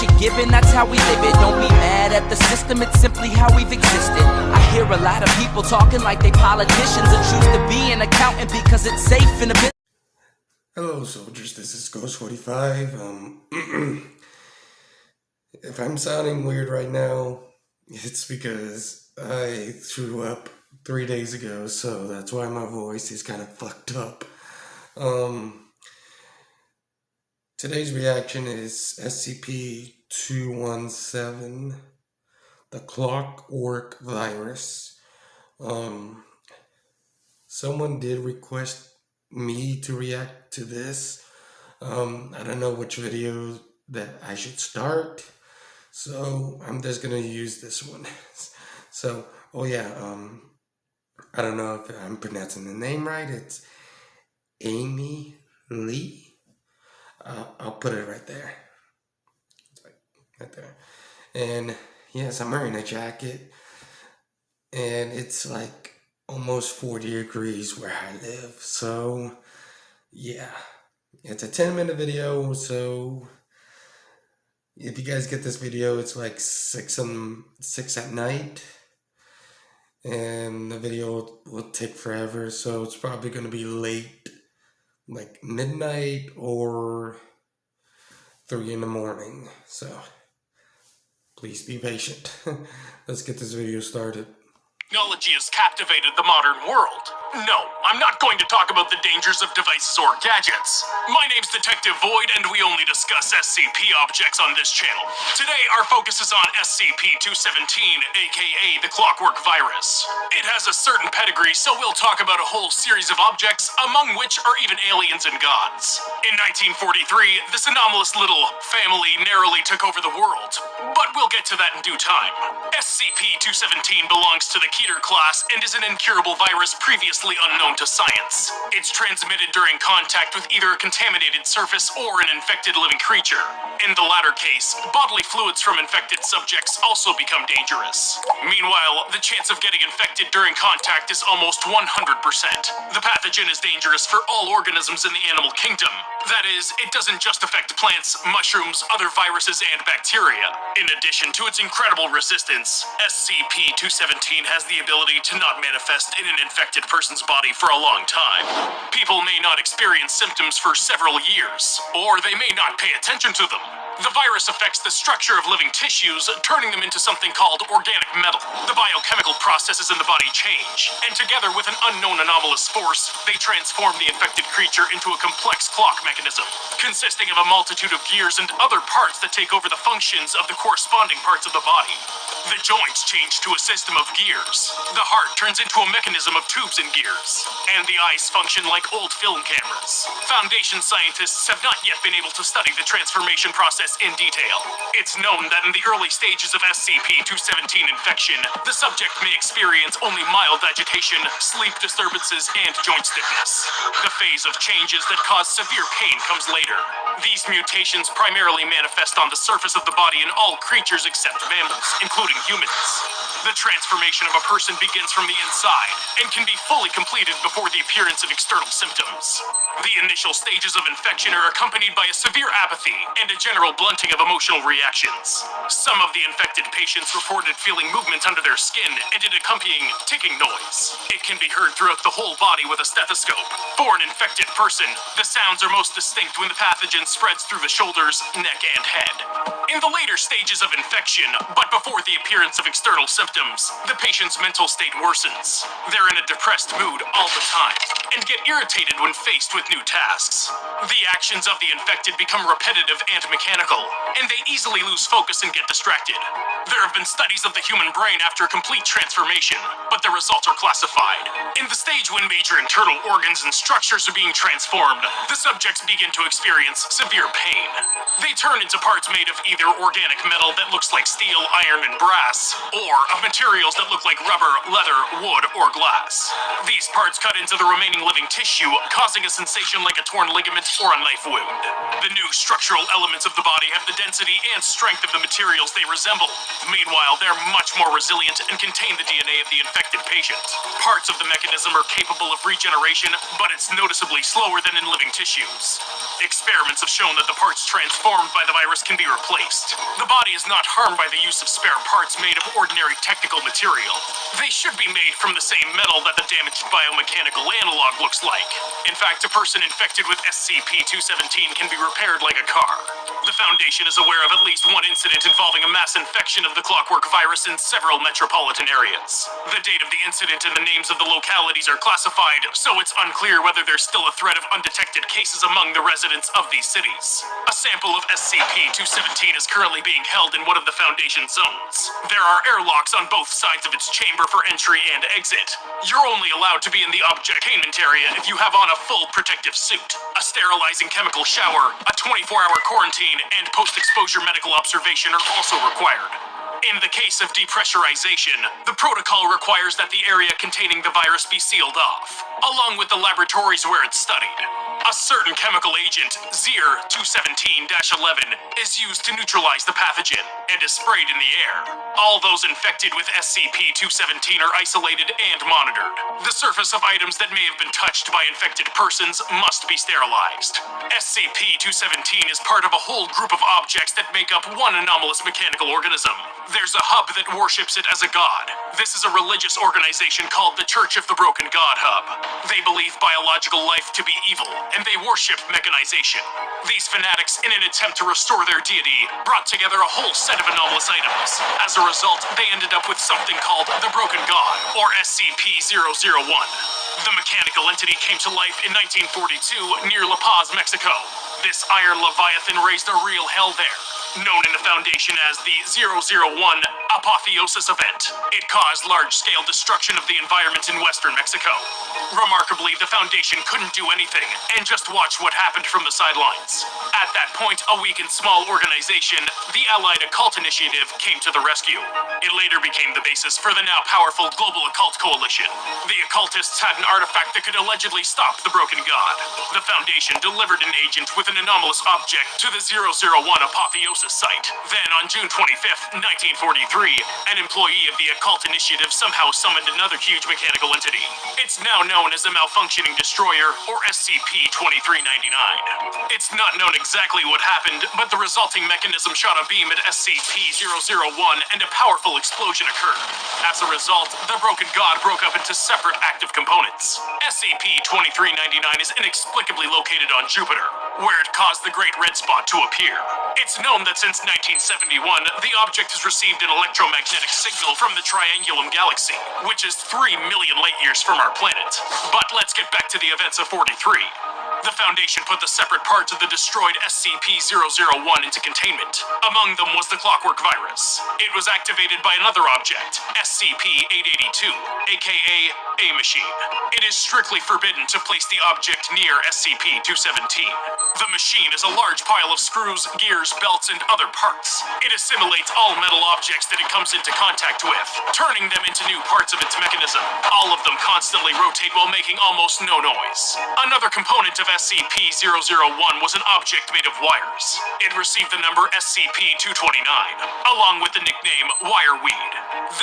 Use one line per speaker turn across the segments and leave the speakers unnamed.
what you're given, that's how we live it. Don't be mad at the system, it's simply how we've existed. I hear a lot of people talking like they politicians and choose to be an accountant because it's safe in a bit.
Hello soldiers, this is Ghost 45. If I'm sounding weird right now, it's because I threw up 3 days ago, so that's why my voice is kind of fucked up. Today's reaction is SCP-217, the Clockwork virus. Someone did request me to react to this. I don't know which video that I should start, so I'm just gonna use this one. So, I don't know if I'm pronouncing the name right. It's Amy Lee. I'll put it right there. Right there. And yes, I'm wearing a jacket, and it's like almost 40 degrees where I live. So yeah, it's a 10-minute video. So if you guys get this video, it's like 6 at night, and the video will take forever. So it's probably going to be late, like midnight or 3 in the morning. So please be patient. Let's get this video started.
Technology has captivated the modern world. No, I'm not going to talk about the dangers of devices or gadgets. My name's Detective Void, and we only discuss SCP objects on this channel. Today, our focus is on SCP-217, aka the Clockwork virus. It has a certain pedigree, so we'll talk about a whole series of objects, among which are even aliens and gods. In 1943, this anomalous little family narrowly took over the world, but we'll get to that in due time. SCP-217 belongs to the class and is an incurable virus previously unknown to science. It's transmitted during contact with either a contaminated surface or an infected living creature. In the latter case, bodily fluids from infected subjects also become dangerous. Meanwhile, the chance of getting infected during contact is almost 100%. The pathogen is dangerous for all organisms in the animal kingdom. That is, it doesn't just affect plants, mushrooms, other viruses, and bacteria. In addition to its incredible resistance, SCP-217 has the ability to not manifest in an infected person's body for a long time. People may not experience symptoms for several years, or they may not pay attention to them. The virus affects the structure of living tissues, turning them into something called organic metal. The biochemical processes in the body change, and together with an unknown anomalous force, they transform the infected creature into a complex clock mechanism, consisting of a multitude of gears and other parts that take over the functions of the corresponding parts of the body. The joints change to a system of gears. The heart turns into a mechanism of tubes and gears, and the eyes function like old film cameras. Foundation scientists have not yet been able to study the transformation process in detail. It's known that in the early stages of SCP-217 infection, the subject may experience only mild agitation, sleep disturbances, and joint stiffness. The phase of changes that cause severe pain comes later. These mutations primarily manifest on the surface of the body in all creatures except mammals, including humans. The transformation of a person begins from the inside and can be fully completed before the appearance of external symptoms. The initial stages of infection are accompanied by a severe apathy and a general blunting of emotional reactions. Some of the infected patients reported feeling movement under their skin and an accompanying ticking noise. It can be heard throughout the whole body with a stethoscope. For an infected person, the sounds are most distinct when the pathogen spreads through the shoulders, neck, and head. In the later stages of infection, but before the appearance of external symptoms, the patient's mental state worsens. They're in a depressed mood all the time and get irritated when faced with new tasks. The actions of the infected become repetitive and mechanical, and they easily lose focus and get distracted. There have been studies of the human brain after a complete transformation, but the results are classified. In the stage when major internal organs and structures are being transformed, the subjects begin to experience severe pain. They turn into parts made of either organic metal that looks like steel, iron, and brass, or of materials that look like rubber, leather, wood, or glass. These parts cut into the remaining living tissue, causing a sensation like a torn ligament or a knife wound. The new structural elements of the body have the density and strength of the materials they resemble. Meanwhile, they're much more resilient and contain the DNA of the infected patient. Parts of the mechanism are capable of regeneration, but it's noticeably slower than in living tissues. Experiments have shown that the parts transformed by the virus can be replaced. body is not harmed by the use of spare parts made of ordinary technical material. They should be made from the same metal that the damaged biomechanical analog looks like. In fact, a person infected with SCP-217 can be repaired like a car. The Foundation is aware of at least one incident involving a mass infection of the Clockwork virus in several metropolitan areas. The date of the incident and the names of the localities are classified, so it's unclear whether there's still a threat of undetected cases among the residents of these cities. A sample of SCP-217 is currently being held in one of the Foundation zones. There are airlocks on both sides of its chamber for entry and exit. You're only allowed to be in the objectainment area if you have on a full protective suit, a sterilizing chemical shower, a 24-hour quarantine, and post-exposure medical observation are also required. In the case of depressurization, the protocol requires that the area containing the virus be sealed off, along with the laboratories where it's studied. A certain chemical agent, ZIR-217-11, is used to neutralize the pathogen and is sprayed in the air. All those infected with SCP-217 are isolated and monitored. The surface of items that may have been touched by infected persons must be sterilized. SCP-217 is part of a whole group of objects that make up one anomalous mechanical organism. There's a hub that worships it as a god. This is a religious organization called the Church of the Broken God Hub. They believe biological life to be evil, and they worship mechanization. These fanatics, in an attempt to restore their deity, brought together a whole set of anomalous items. As a result, they ended up with something called the Broken God, or SCP-001. The mechanical entity came to life in 1942 near La Paz, Mexico. This iron leviathan raised a real hell there, known in the Foundation as the 001 Apotheosis Event. It caused large-scale destruction of the environment in western Mexico. Remarkably, the Foundation couldn't do anything and just watch what happened from the sidelines. At that point, a weak and small organization, the Allied Occult Initiative, came to the rescue. It later became the basis for the now powerful Global Occult Coalition. The occultists had an artifact that could allegedly stop the Broken God. The Foundation delivered an agent with an anomalous object to the 001 Apotheosis site. Then, on June 25th, 1943, an employee of the Occult Initiative somehow summoned another huge mechanical entity. It's now known as the Malfunctioning Destroyer, or SCP-2399. It's not known exactly what happened, but the resulting mechanism shot a beam at SCP-001 and a powerful explosion occurred. As a result, the Broken God broke up into separate active components. SCP-2399 is inexplicably located on Jupiter, where it caused the Great Red Spot to appear. It's known that since 1971, the object has received an electromagnetic signal from the Triangulum Galaxy, which is 3 million light-years from our planet. But let's get back to the events of 43. The Foundation put the separate parts of the destroyed SCP-001 into containment. Among them was the Clockwork virus. It was activated by another object, SCP-882, aka A-Machine. It is strictly forbidden to place the object near SCP-217. The machine is a large pile of screws, gears, belts, and other parts. It assimilates all metal objects that it comes into contact with, turning them into new parts of its mechanism. All of them constantly rotate while making almost no noise. Another component of SCP-001 was an object made of wires. It received the number SCP-229, along with the nickname Wireweed.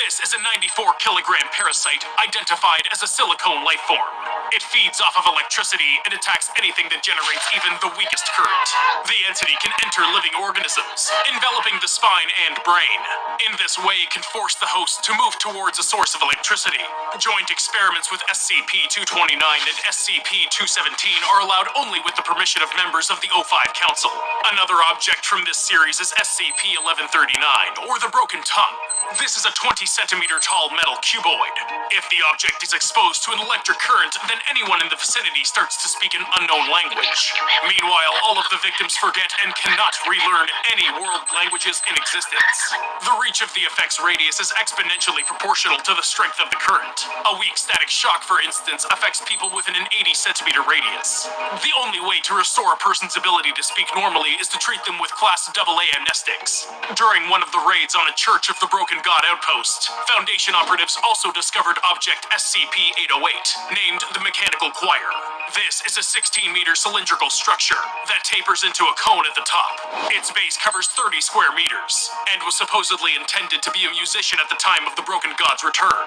This is a 94-kilogram parasite identified as a silicone life form. It feeds off of electricity and attacks anything that generates even the weakest current. The entity can enter living organisms, enveloping the spine and brain. In this way, it can force the host to move towards a source of electricity. Joint experiments with SCP-229 and SCP-217 are allowed only with the permission of members of the O5 Council. Another object from this series is SCP-1139, or the Broken Tongue. This is a 20-centimeter tall metal cuboid. If the object is exposed to an electric current, then anyone in the vicinity starts to speak an unknown language. Meanwhile, all of the victims forget and cannot relearn any world languages in existence. The reach of the effect's radius is exponentially proportional to the strength of the current. A weak static shock, for instance, affects people within an 80-centimeter radius. The only way to restore a person's ability to speak normally is to treat them with Class AA amnestics. During one of the raids on a Church of the Broken God outpost, Foundation operatives also discovered object SCP-808, named the Mechanical Choir. This is a 16-meter cylindrical structure that tapers into a cone at the top. Its base covers 30 square meters, and was supposedly intended to be a musician at the time of the Broken God's return.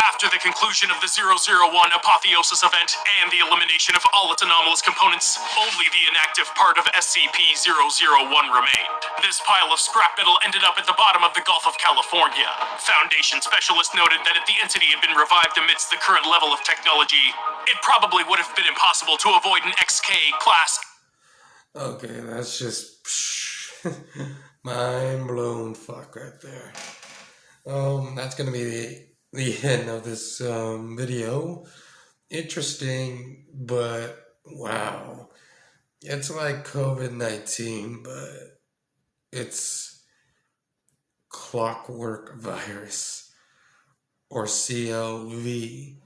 After the conclusion of the 001 Apotheosis event and the elimination of all its anomalous useless components, only the inactive part of SCP-001 remained. This pile of scrap metal ended up at the bottom of the Gulf of California. Foundation specialists noted that if the entity had been revived amidst the current level of technology, it probably would have been impossible to avoid an XK class.
Okay, that's just mind blown fuck right there. That's gonna be the end of this video. Interesting, but wow. It's like COVID-19, but it's Clockwork virus. Or CLV.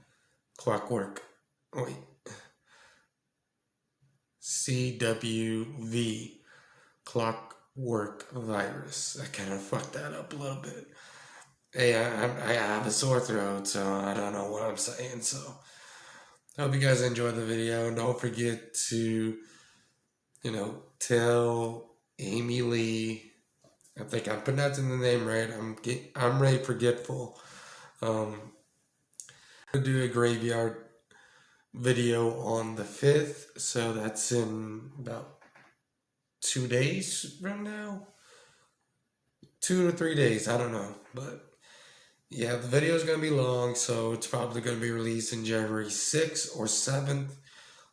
Clockwork. Wait. CWV. Clockwork virus. I kind of fucked that up a little bit. Hey, I have a sore throat, so I don't know what I'm saying, so I hope you guys enjoyed the video. Don't forget to, tell Amy Lee. I think I'm pronouncing the name right. I'm really forgetful. I'll do a graveyard video on the 5th, so that's in about 2 days from now. 2 to 3 days, I don't know, but yeah, the video is going to be long, so it's probably going to be released in January 6th or 7th,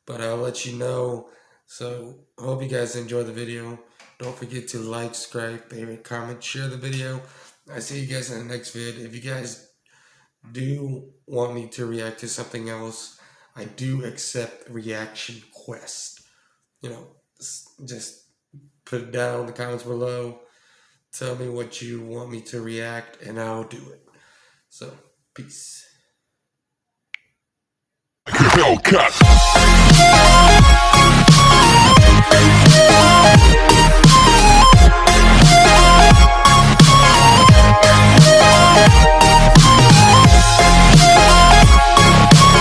but I'll let you know. So I hope you guys enjoy the video. Don't forget to like, subscribe, favorite, comment, share the video. I see you guys in the next vid. If you guys do want me to react to something else, I do accept reaction requests. Just put it down in the comments below. Tell me what you want me to react, and I'll do it. So, peace.
Hellcat.